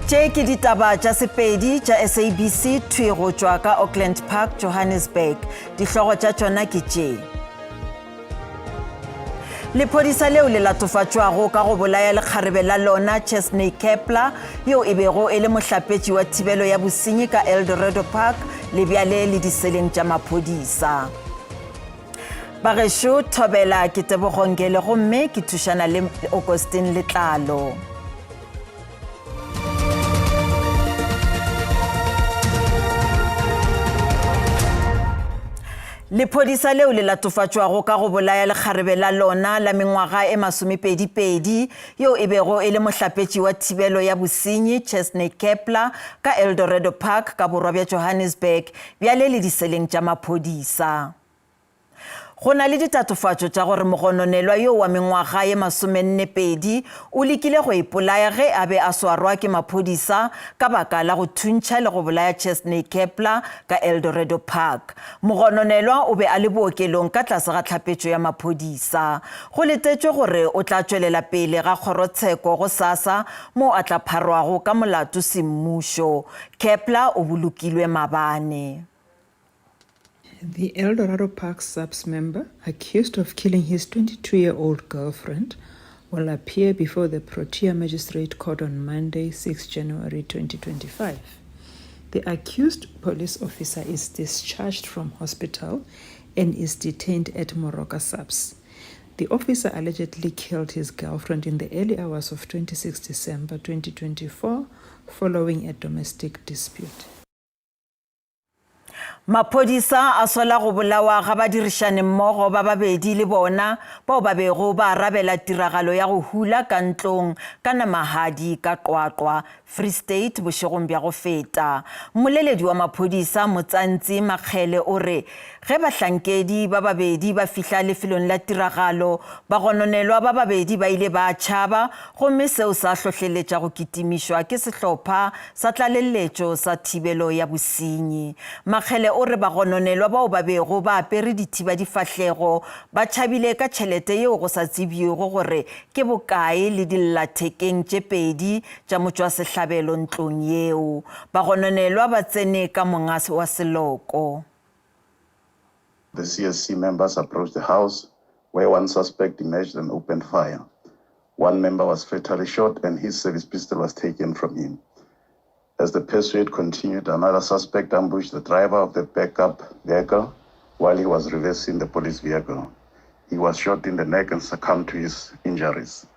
Tše ke ditaba tša sepedi tša SABC thwe go tšwa ka Auckland Park, Johannesburg. Dihlogo tša tšona ke tše. Lephodisa leo le latofatšwago ka go bolaya lekgarebe la lona Chesney Kepler, yo e bego e le mohlapetši wa thibelo ya bosenyi ka Eldorado Park, le bjale le diseleng tša maphodisa. Bagešo thobela ke Tebogongele gomme ke thušana le Augustine Letlalo. Lephodisa leo le latofatšwago ka go bolaya lekgarebe la lona la mengwaga e 22 yo e bego e le mohlapetši wa thibelo ya bosenyi Chesney Kepler ka Eldorado Park ka borwa bja Johannesburg bjale le diseleng tša maphodisa. Go na le ditatofatšo tša gore mogononelwa yo wa mengwaga ye 42 o lekile go ipolaya ge a be a swarwa ke maphodisa ka baka la go thuntšha le go bolaya Chesney Kepler ka Eldorado Park. Mogononelwa o be a le bookelong ka tlase ga tlhapetšo ya maphodisa. Go letetšwe gore o tla tšwelela pele ga kgorotsheko go SASSA mo a tla pharwago ka molato semmušo. Kepler o bolokilwe mabane. The Eldorado Park SAPS member, accused of killing his 22-year-old girlfriend, will appear before the Protea Magistrate Court on Monday, 6 January 2025. The accused police officer is discharged from hospital and is detained at Moroka SAPS. The officer allegedly killed his girlfriend in the early hours of 26 December 2024 following a domestic dispute. Maphodisa a sola go bolawa ga badirišane mmogo ba babedi le bona bao ba bego ba arabela tiragalo ya go hula ka ntlong ka Namahadi ka Qwaqwa, Free State bošegong bja go feta. Moleledi wa maphodisa Motsantsi Makgele o re ge bahlankedi ba babedi ba fihla lefelong la tiragalo bagononelwa ba babedi ba ile ba tšhaba gomme seo sa hlohleletša go kitimišwa ke sehlopha sa tlaleletšo sa thibelo ya bosenyi. Makgele o re bagononelwa bao ba bego ba apere dithiba difahlego ba tšhabile ka tšhelete yeo go sa tsebiego gore ke bokae le dillathekeng tše pedi tša motšwasehlabelo ntlong yeo. Bagononelwa ba tsene ka monga wa seloko. The CSC members approached the house where one suspect emerged and opened fire. One member was fatally shot and his service pistol was taken from him. As the pursuit continued, another suspect ambushed the driver of the backup vehicle while he was reversing the police vehicle. He was shot in the neck and succumbed to his injuries.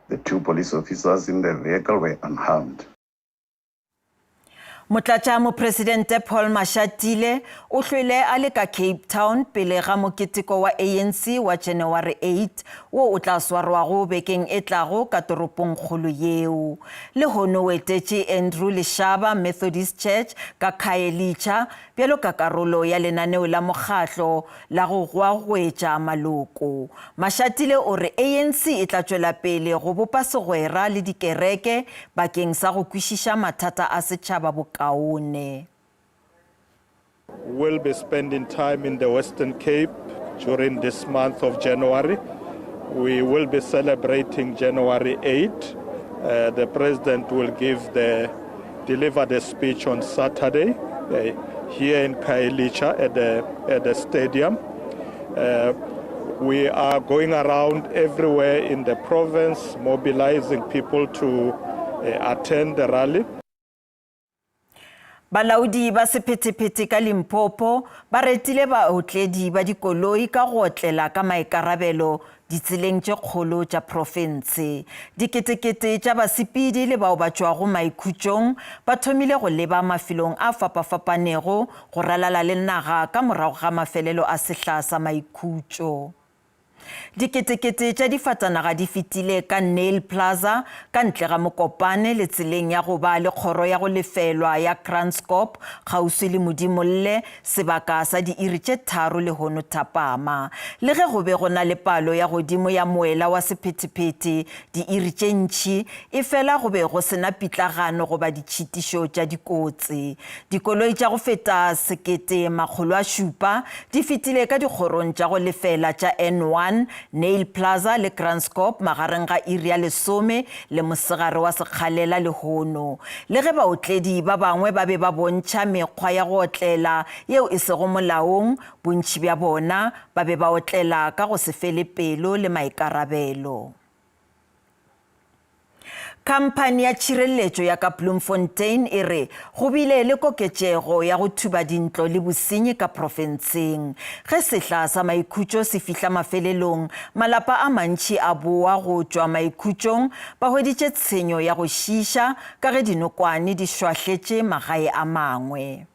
The two police officers in the vehicle were unharmed. Motlatša mopresidente Paul Mashatile o hlwele a le ka Cape Town pele ga moketeko wa ANC wa January 8 wo o tla swarwago bekeng e tlago ka toropong kgolo yeo. Le hono o etetše Andrew Leshaba Methodist Church ka Khayelitsha bjalo ka karolo ya lenaneo la mokgatlo la go gwagwetša maloko. Mashatile o re ANC e tla tšwela pele go bopa segwera le dikereke bakeng sa go kwešiša mathata a setšhaba bokaone. We'll be spending time in the Western Cape during this month of January. We will be celebrating January 8. The president will deliver the speech on Saturday here in Khayelitsha at the stadium. We are going around everywhere in the province, mobilizing people to attend the rally. Balaodi ba sephetephete ka Limpopo ba retile baotledi ba dikoloi ka go otlela ka maikarabelo ditseleng tše kgolo tša profense. Diketekete tša basepedi le bao ba tšwago maikhutšong ba thomile go leba mafilong a fapafapanego go ralala le naga ka morago ga mafelelo a sehla sa maikhutšo. Diketekete tša difatanaga di fetile ka Nail Plaza ka ntle ga Mokopane le tseleng ya go ba le kgoro ya go lefelwa ya Kranskop kgauswi le Modimolle sebaka sa diiri tše 3 le hono thapama. Le ge go be go na le palo ya godimo ya moela wa sephetephete diiri tše ntši e fela go be go sena pitlagano go ba ditšhitišo tša dikotsi. Dikoloi tša go feta 1700 di fetile ka dikgorong tša go lefela tša N1 1 Nail Plaza le Kranskop magareng ga iri ya 10 le mosegare wa Sekgalela le Hono. Le ge baotledi ba bangwe ba be ba bontšha mekgwa ya go otlela yeo e sego molaong, bontši bja bona ba be ba otlela ka go se fele pelo le maikarabelo. Kampani ya tšhireletšo ya ka Bloemfontein e re go bile le koketšego ya go thuba dintlo le bosenyi ka profenseng. Ge sehla sa maikhutšo se fihla mafelelong, malapa a mantši a boa go tšwa maikhutšong ba hweditše tshenyo ya go šiša ka ge dinokwane di šwahletše magae a mangwe.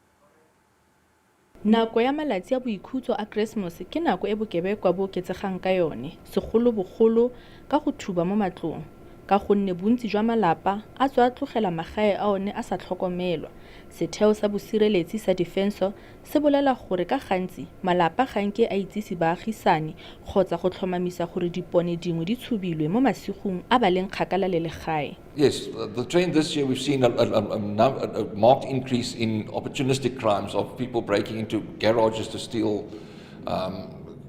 Nako ya malatsi a boikhutso a Christmas ke nako e bokebekwa bo oketsegang ka yone, segolobogolo ka go thuba mo matlong. Ka gonne bontsi jwa malapa a tswa tlogela magae a one a sa tlhokomelwa. Setheo sa bosireletsi sa Defenso se bolela gore ka gantsi malapa ga nke a itsise baagisane kgotsa go tlhomamisa gore dipone dingwe di tshubilwe mo masigong a ba leng kgakala le legae. Yes, the trend this year, we've seen a marked increase in opportunistic crimes of people breaking into garages to steal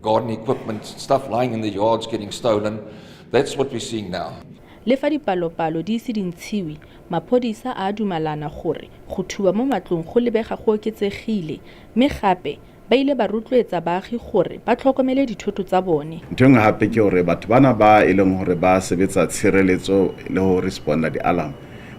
garden equipment, stuff lying in the yards getting stolen. That's what we're seeing now. Le fa dipalopalo di ise dintshiwi, maphodisa a dumalana gore go thuba mo matlong go lebega go oketsegile, mme gape ba ile ba rotloetsa baagi gore ba tlhokomele dithoto tsa bone. Ntho nngwe hape ke gore batho bana ba e leng gore ba sebetsa tshireletso le ho responda di-alarm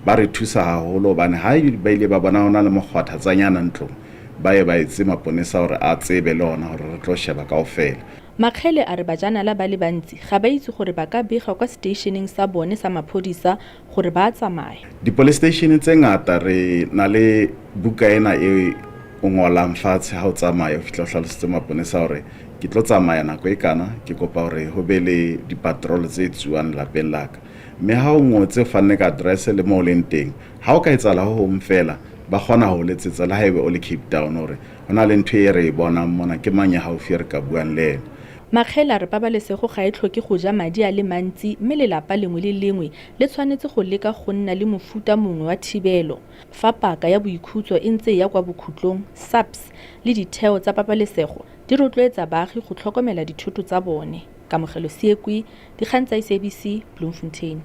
ba re thusa haholo hobane ha ba ile ba bona hona le mogwathatsanyana ntlong ba ye ba etse maponesa gore a tsebe le ona gore re tlo sheba kaofela. Makgele a re bajanala ba le bantsi ga ba itse gore ba ka bega kwa stationeng sa bone sa maphodisa gore ba tsamaya. Di-police station tse ngata re na le buka ena e ngolang fatshe ha o tsamaya o fihla o hlalosetse maponesa gore ke tlo tsamaya nako e kana, ke kopa gore ho be le di-patrol tse tsuwang lapeng la ka. Mme ha o ngotse o fanne ka address le mo o leng teng, ha o ka etsala ho hong fela ba kgona ho letsetsa le haebe o le Cape Town gore hona le ntho e re bonang mona ke mang ya haufi re ka buang le ena. Makgela re pabalesego ga e tlhoke go ja madi a le mantsi, mme lelapa lengwe le lengwe le tshwanetse go leka go nna le mofuta mongwe wa thibelo. Fa paka ya boikhutso e ntse ya kwa bokhutlong, SAPS le ditheo tsa pabalesego di rotloetsa baagi go tlhokomela dithoto tsa bone. Kamogelo Siekwi, dikgang tsa SABC, Bloemfontein.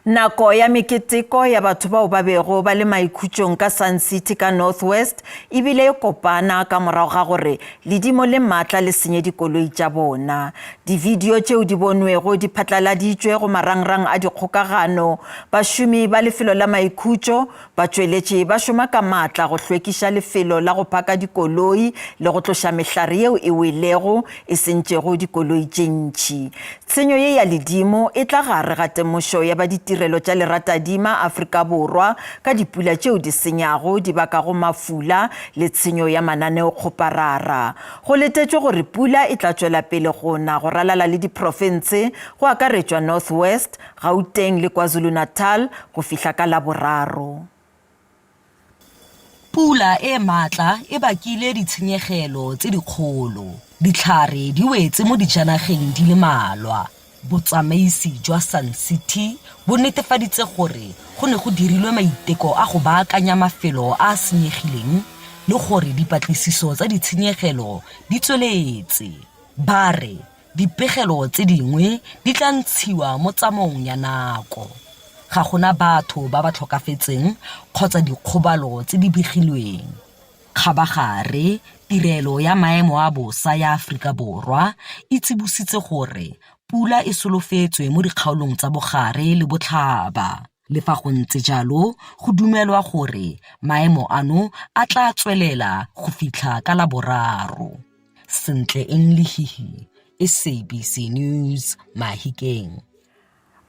Nako ya meketeko ya batho bao ba bego ba le maikhutšong ka Sun City ka Northwest e bile e kopana ka morago ga gore ledimo le maatla le senye dikoloi tša bona. Di-video tšeo di bonwego di phatlaladitšwe go marangrang a dikgokagano. Bašomi ba lefelo la maikhutšo ba tšweletše ba šoma ka maatla go hlwekiša lefelo la go phaka dikoloi le go tloša mehlare yeo e welego e sentšego dikoloi tše ntši. Tshenyo ye ya ledimo e tla gare ga temošo ya ditirelo tša leratadima Afrika Borwa ka dipula tšeo di senyago di bakago mafula le tshenyo ya mananeo kgoparara. Go letetšwe gore pula e tla tšwela pele gona go ralala le diprofense go akaretšwa Northwest, Gauteng le KwaZulu-Natal go fihla ka Laboraro. Pula e matla e bakile ditshenyegelo tse dikgolo. Ditlhare di wetse mo dijanageng di le malwa. Botsamaisi jwa Sun City bo netefaditse gore go ne go dirilwe maiteko a go baakanya mafelo a senyegileng le gore dipatlisiso tsa ditshenyegelo di tsweletse. Ba re dipegelo tse dingwe di tla ntshiwa mo tsamaong ya nako. Ga gona batho ba ba tlhokafetseng kgotsa dikgobalo tse di begilweng. Kgabagare tirelo ya maemo a bosa ya Afrika Borwa e tsibositse gore pula e solofetswe mo dikgaolong tsa bogare le botlhaba. Le fa go ntse jalo, go dumelwa gore maemo ano a tla tswelela go fitlha ka Laboraro. Sentle Englehihi, SABC News, Mahikeng.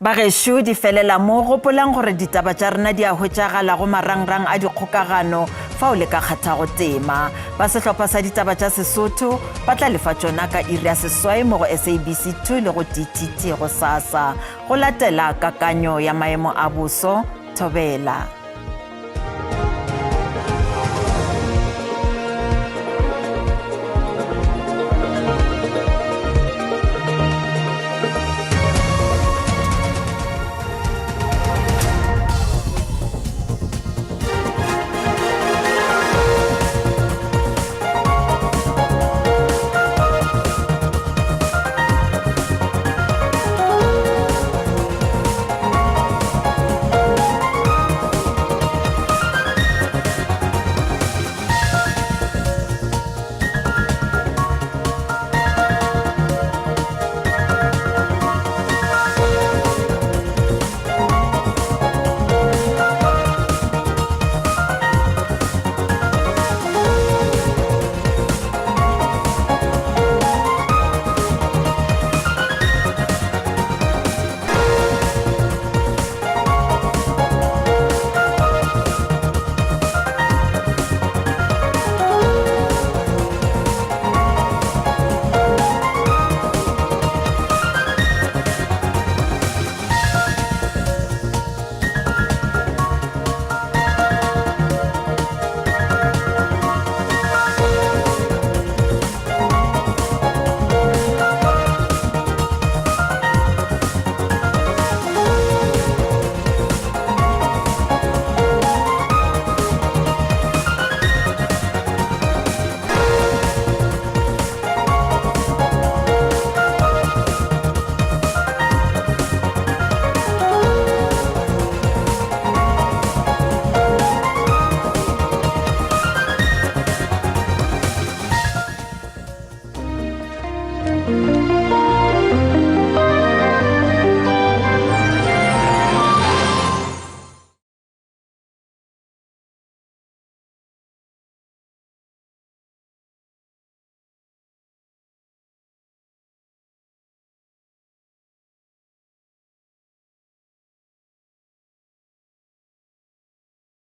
Bagešo di felela mo gopolang gore ditaba tša rena di a hwetšagala go marangrang a dikgokagano fa o le ka kgathago tema. Ba sehlopha sa ditaba tša Sesotho ba tla lefa tšona ka iri ya 1 mo go SABC 2 le go DTT go sasa go latela kakanyo ya maemo a boso. Thobela.